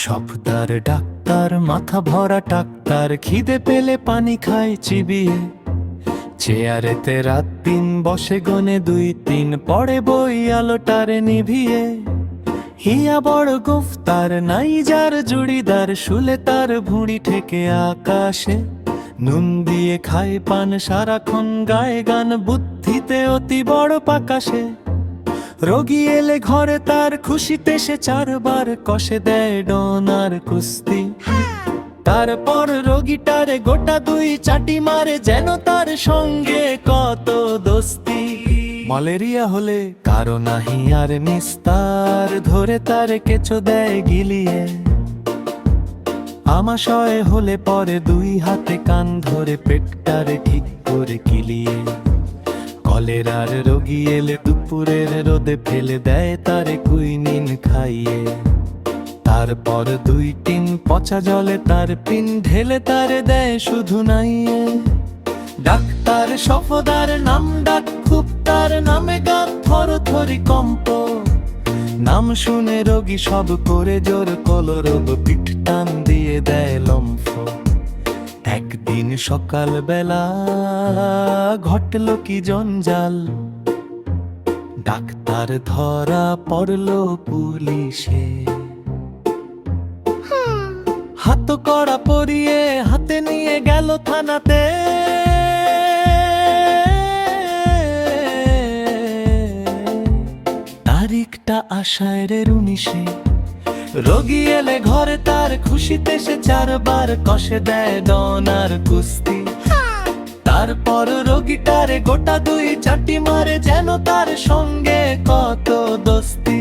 Safdar doctor, মাথা ভরা doctor, খিদে পেলে পানি খায় চিবিয়ে। চেয়ারেতে রাত দিন বসে গনে 2-3, পড়ে বই আলোটারে নিভিয়ে। হিয়া বড় গুফতার, নাই যার জুড়িদার, শুলে তার ভুঁড়ি ঠেকে আকাশে। নুন দিয়ে খায় পান, সারাক্ষণ গায়ে গান, বুদ্ধিতে অতি বড় পাকাশে। রোগী এলে ঘরে তার খুশিতে সে 4বার কষে দেয় ডনার কুস্তি। তারপর রোগীটারে গোটা 2 চাটি মারে, যেন তার সঙ্গে কত দোস্তি। ম্যালেরিয়া হলে কারো নাহি আর নিস্তার, ধরে তার কেঁচো দেয় গিলিয়ে। আমাশয় হলে পরে 2 হাতে কান ধরে পেটটারে ঠিক করে কিলিয়ে। কলেরার রোগী এলে দুপুরের রোদে ফেলে দেয় তারে কুইনিন খাইয়ে। তারপর 2-3 পচা জলে তার পিন ঢেলে তারে দেয় শুধু নাইয়ে। ডাক্তার সফদার নাম ডাক, খুব তার নামে গা থরথরি কম্প। নাম শুনে রোগী সব করে জোর কলরব, পিঠ টান দিয়ে দেয় লম্ফ। একদিন সকাল বেলা ঘটল কি জঞ্জাল, ডাক্তার ধরা পড়ল পুলিশে। হাত কড়া পরিয়ে হাতে নিয়ে গেল থানাতে। তারিখটা আষাঢ়ের 19। রোগী এলে ঘরে তার খুশিতে সে 4বার কষে দেয় ডনার কুস্তি। তারপর রোগীটারে গোটা 2 চাটি মারে, যেন তার সঙ্গে কত দোস্তি।